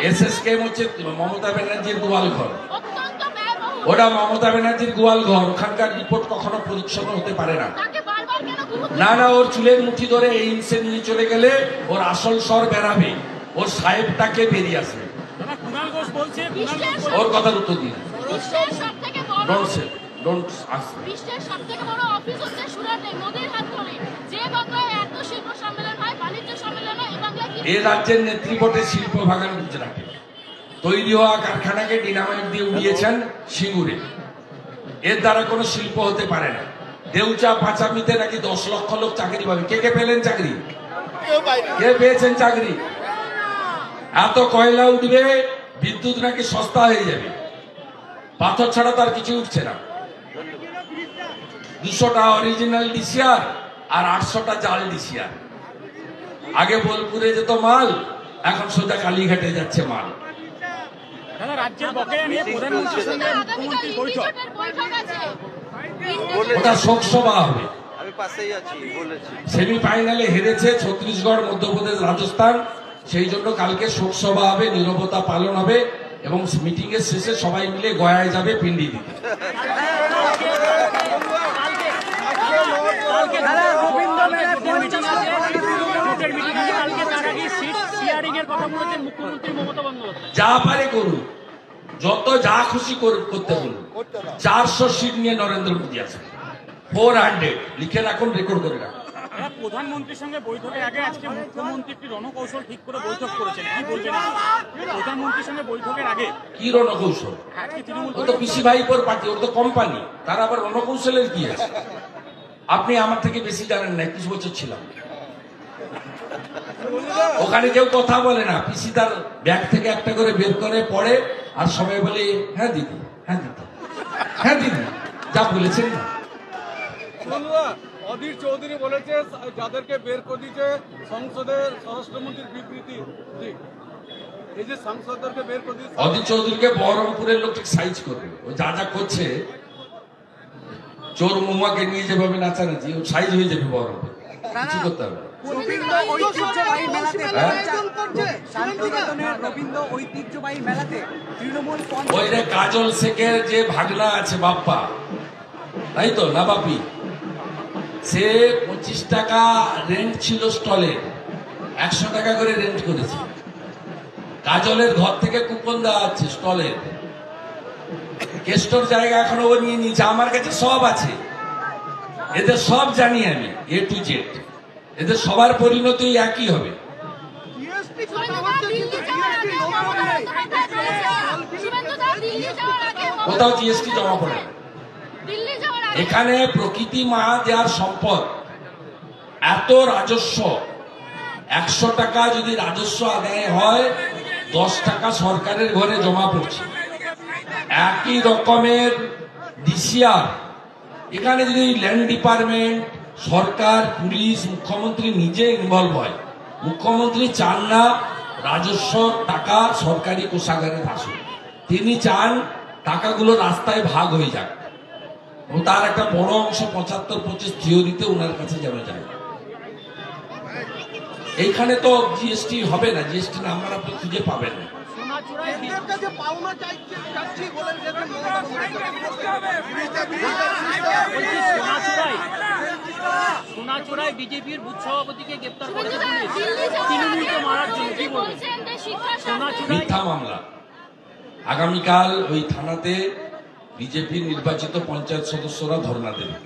SSKM হচ্ছে মমতা ব্যানার্জির গোয়াল ঘর, ওটা মমতা ব্যানার্জির গোয়াল ঘর। ওখানকার রিপোর্ট কখনো পরিচ্ছন্ন হতে পারে না। না না, ওর চুলের মুঠি ধরে এইমসে নিয়ে চলে গেলে ওর আসল স্বর বেরাবে, ওর সাহেবটাকে বেরিয়ে আসবে। ওর কথার উত্তর দিন। এই রাজ্যের নেতৃপটে শিল্প ভাগান গুজরাটে তৈরি হওয়া কারখানাকে ডিনামাইট দিয়ে উড়িয়েছেন সিঙ্গুরে। এর দ্বারা কোনো শিল্প হতে পারে না। দেউচা পাঁচামিতে নাকি 10 লক্ষ লোক চাকরি পাবে। কে কে পেলেন চাকরি? কে পেয়েছেন চাকরি? এত কয়লা উঠবে, বিদ্যুৎ নাকি সস্তা হয়ে যাবে, পাথর ছাড়া তার কিছু উঠছে না। 200টা অরিজিনাল ডিসিআর আর 800টা জাল ডিসিআর। আগে বোলপুরে যেত মাল, এখন সোজা কালীঘাটে যাচ্ছে মাল। ওটা শোকসভা হবে। সেমিফাইনালে হেরেছে ছত্তিশগড়, মধ্যপ্রদেশ, রাজস্থান। সেই জন্য কালকে শোকসভা হবে, নীরবতা পালন হবে এবং মিটিং এর শেষে সবাই মিলে গয়ায় যাবে পিন্ডি দিতে। যা পারে করুন, যত যা খুশি করতে বলুন। 400 সিট নিয়ে নরেন্দ্র মোদী আসবে। 400 লিখে রাখুন, রেকর্ড করে রাখুন। প্রধানমন্ত্রীর সঙ্গে বৈঠকের আগে আজকে মুখ্যমন্ত্রী একটি রণকৌশল ঠিক করে বৈঠক করেছেন, কি বলবেন? প্রধানমন্ত্রীর সঙ্গে বৈঠকের আগে কি রণকৌশল? ও তো পিসি ভাইপোর পার্টি, ওর তো কোম্পানি, তার আবার রণকৌশলের কি আছে? আপনি আমার থেকে বেশি জানেন না, 21 বছর ছিলাম ওখানে। কেউ কথা বলে না, পিসি তার ব্যাগ থেকে একটা করে বের করে পড়ে আর সবাই বলে হ্যাঁ দিদি, হ্যাঁ দিদি, হ্যাঁ দিদি, যা বলেছেন না। অধীর চৌধুরী বলেছে যাদেরকে বের করে দিয়েছে সংসদের স্বরাষ্ট্রমন্ত্রীর বিবৃতি, এই যে সাংসদদেরকে বের করে দিয়েছে, অধীর চৌধুরীকে বহরমপুরের লোক ঠিক সাইজ করবে। ও যা যা করছে, চোর মহুয়াকে নিয়ে যেভাবে নাচানাচি, ও সাইজ হয়ে যাবে বহরমপুর, কিছু করতে হবে। ওই রে কাজল শেখের যে ভাগনা আছে বাপ্পা, তাই তো না বাপি, সে 25 টাকা রেন্ট ছিল স্টলের, 100 টাকা করে রেন্ট করেছে। কাজলের ঘর থেকে কুপন দেওয়া হচ্ছে স্টলের। কেস্টোর জায়গা এখনো ও নিয়ে নিয়েছে। আমার কাছে সব আছে, এদের সব জানি আমি, A to Z। এদের সবার পরিণতি একই হবে। কোথাও জিএসটি জমা পড়ে না। এখানে প্রকৃতি মা দেওয়ার সম্পদ, এত রাজস্ব। 100 টাকা যদি রাজস্ব আদায় হয়, 10 টাকা সরকারের ঘরে জমা পড়ছে। একই রকমের ডিসিআর। এখানে যদি ল্যান্ড ডিপার্টমেন্ট, সরকার, পুলিশ, মুখ্যমন্ত্রী নিজে ইনভলভ হয়। মুখ্যমন্ত্রী চান না রাজস্ব টাকা সরকারি কোষাগারে আসুক, তিনি চান টাকাগুলো রাস্তায় ভাগ হয়ে যাক এবং তার একটা বড় অংশ 75-25 থিওরিতে ওনার কাছে যেন যায়। এইখানে তো জিএসটি হবে না, জিএসটি নাম্বার আপনি খুঁজে পাবেন না। সোনাচূড়ায় বিজেপির বুথ সভাপতিকে গ্রেফতার করেছে তৃণমূলকে মারার জন্য, কি বলছেন? মিথ্যা মামলা। আগামীকাল ওই থানাতে বিজেপির নির্বাচিত পঞ্চায়েত সদস্যরা ধর্ণা দেবে।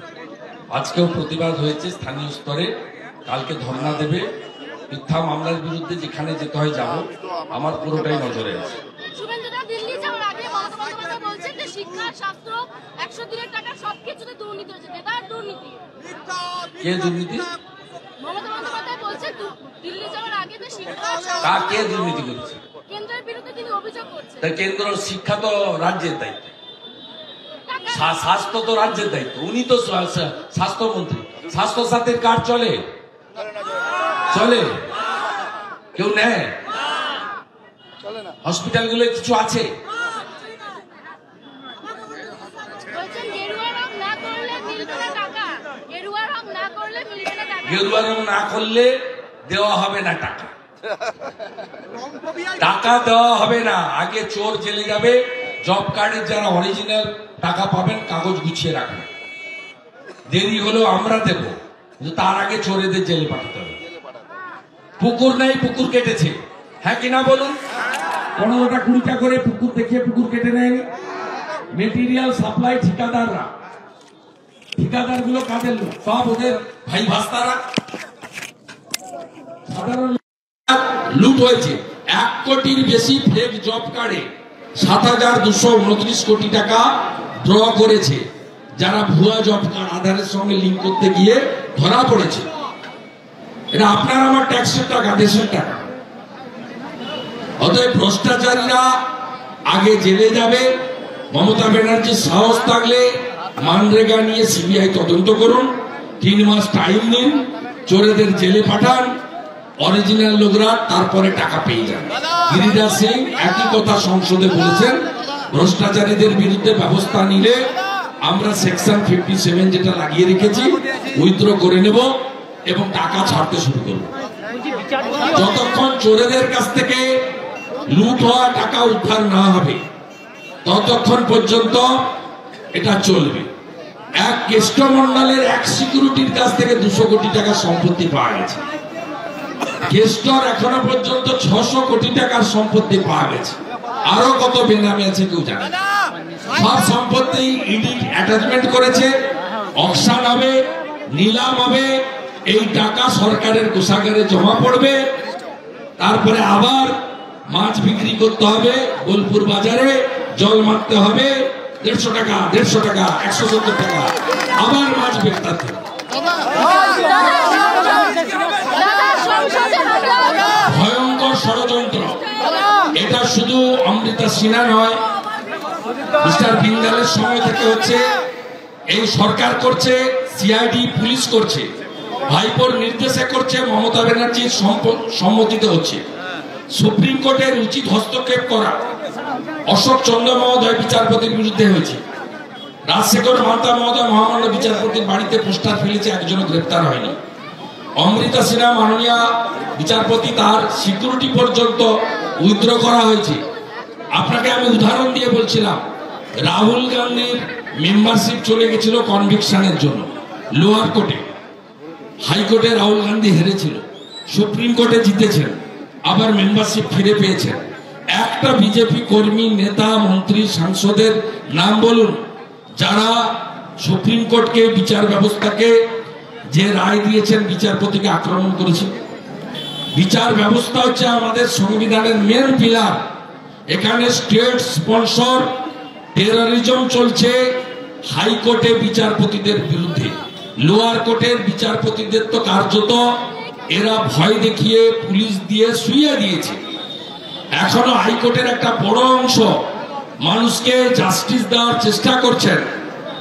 আজকেও প্রতিবাদ হয়েছে স্থানীয় স্তরে, কালকে ধর্ণা দেবে। মিথ্যা মামলার বিরুদ্ধে যেখানে যেতে হয় যাব, আমার পুরোটাই নজরে আছে। কে দুর্নীতি? কে দুর্নীতি করেছে? কেন্দ্র শিক্ষা তো রাজ্যের দায়িত্ব, স্বাস্থ্য তো রাজ্যের দায়িত্ব। উনি তো স্বাস্থ্যমন্ত্রী। স্বাস্থ্য সাথীর কার্ড চলে? চলে? কেউ নেয়? হসপিটাল গুলো কিছু আছে? গেরুয়া রং না করলে গেরুয়া রং না করলে দেওয়া হবে না টাকা, টাকা দেওয়া হবে না। আগে চোর জেলে যাবে, জব কার্ডের যারা অরিজিনাল টাকা পাবেন কাগজ গুছিয়ে রাখবেন, দেরি হলেও আমরা দেব, কিন্তু তার আগে চোরেদের জেলে পাঠাতে হবে। পুকুর নেই, পুকুর কেটেছে, হ্যাঁ কিনা বলুন? 15টা 20টা করে পুকুর দেখিয়ে পুকুর কেটে নেয়নি। মেটেরিয়াল সাপ্লাই ঠিকাদাররা, ঠিকাদার গুলো কাদের লোক? সব ওদের ভাই ভাস্তারা। সাধারণ লুট হয়েছে। 1 কোটির বেশি ফেক জব কার্ডে 7,229 কোটি টাকা ড্র করেছে, যারা ভুয়া জব কার্ড আধারের সঙ্গে লিঙ্ক করতে গিয়ে ধরা পড়েছে। এটা আপনার আমার ট্যাক্সের টাকা, দেশের টাকা। অতএব ভ্রষ্টাচারীরা আগে জেলে যাবে। মমতা ব্যানার্জির সাহস থাকলে মানরেগা নিয়ে সিবিআই তদন্ত করুন, 3 মাস টাইম দিন, চোরেদের জেলে পাঠান, অরিজিনাল লোকরা তারপরে টাকা পেয়ে যান। গিরিরাজ সিং একই কথা সংসদে বলেছেন, ভ্রষ্টাচারীদের বিরুদ্ধে ব্যবস্থা নিলে আমরা সেকশন 57 যেটা লাগিয়ে রেখেছি উইথড্র করে নেব এবং টাকা ছাড়তে শুরু করব। যতক্ষণ চোরেদের কাছ থেকে লুট হওয়া টাকা উদ্ধার না হবে ততক্ষণ পর্যন্ত এটা চলবে। এক কেষ্টমন্ডলের এক সিকিউরিটির কাছ থেকে 200 কোটি টাকা সম্পত্তি পাওয়া গেছে। কেষ্টর এখনো পর্যন্ত 600 কোটি টাকার সম্পত্তি পাওয়া গেছে। আরো কত বেনামে আছে কেউ জানে না। সব সম্পত্তি ইডি অ্যাটাচমেন্ট করেছে, অকশন হবে, নিলাম হবে, এই টাকা সরকারের কোষাগারে জমা পড়বে। তারপরে আবার মাছ বিক্রি করতে হবে বোলপুর বাজারে, জল মারতে হবে 150 টাকা, 150 টাকা, 170 টাকা, আবার মাছ বিক্রি হবে। ভয়ঙ্কর ষড়যন্ত্র। এটা শুধু অমৃতা সিনহা নয়, মিস্টার বিন্দালের সময় থেকে হচ্ছে। এই সরকার করছে, সিআইডি পুলিশ করছে, ভাইপোর নির্দেশে করছে, মমতা ব্যানার্জির সম্মতিতে হচ্ছে। সুপ্রিম কোর্টের উচিত হস্তক্ষেপ করা। অশোক চন্দ্র মহোদয় বিচারপতির বিরুদ্ধে হয়েছে, রাজশেখর মাতা মহোদয় মহামান্য বিচারপতির বাড়িতে পোস্টার ফেলেছে, একজনও গ্রেপ্তার হয়নি। অমৃতা সিনহা মাননীয় বিচারপতি, তার সিকিউরিটি পর্যন্ত উইথড্র করা হয়েছে। আপনাকে আমি উদাহরণ দিয়ে বলছিলাম, রাহুল গান্ধীর মেম্বারশিপ চলে গেছিল কনভিকশনের জন্য লোয়ার কোর্টে, হাইকোর্টে রাহুল গান্ধী হেরেছিল, সুপ্রিম কোর্টে জিতেছেন, আবার মেম্বারশিপ ফিরে পেয়েছেন। একটা বিজেপি কর্মী, নেতা, মন্ত্রী, সাংসদের নাম বলুন যারা সুপ্রিম কোর্টকে, বিচার ব্যবস্থাকে, যে রায় দিয়েছেন বিচারপতিকে আক্রমণ করেছে। বিচার ব্যবস্থা হচ্ছে আমাদের সংবিধানের মেন পিলার। এখানে স্টেট স্পন্সর টেররিজম চলছে হাইকোর্টে বিচারপতিদের বিরুদ্ধে। লোয়ার কোর্টের বিচারপতিদের তো কার্যত এরা ভয় দেখিয়ে পুলিশ দিয়ে শুইয়ে দিয়েছে। এখনো হাইকোর্টের একটা বড় অংশ মানুষকে জাস্টিস দেওয়ার চেষ্টা করছেন,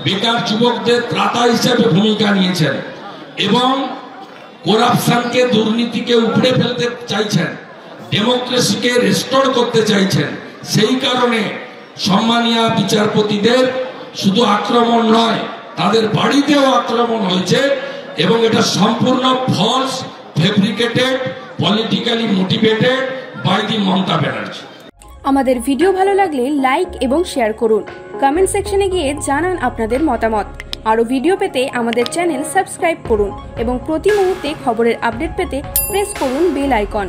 বেকার যুবকদের ত্রাতা হিসেবে ভূমিকা নিয়েছেন এবং করাপশনকে, দুর্নীতিকে উপড়ে ফেলতে চাইছেন, ডেমোক্রেসিকে রেস্টোর করতে চাইছেন। সেই কারণে সম্মানীয় বিচারপতিদের শুধু আক্রমণ নয়, তাদের বাড়িতেও আক্রমণ হয়েছে এবং এটা সম্পূর্ণ false, fabricated, politically motivated by the Mamata Banerjee. আমাদের ভিডিও ভালো লাগলে লাইক এবং শেয়ার করুন। কমেন্ট সেকশনে গিয়ে জানান আপনাদের মতামত। আরও ভিডিও পেতে আমাদের চ্যানেল সাবস্ক্রাইব করুন এবং প্রতি মুহূর্তে খবরের আপডেট পেতে প্রেস করুন বেল আইকন।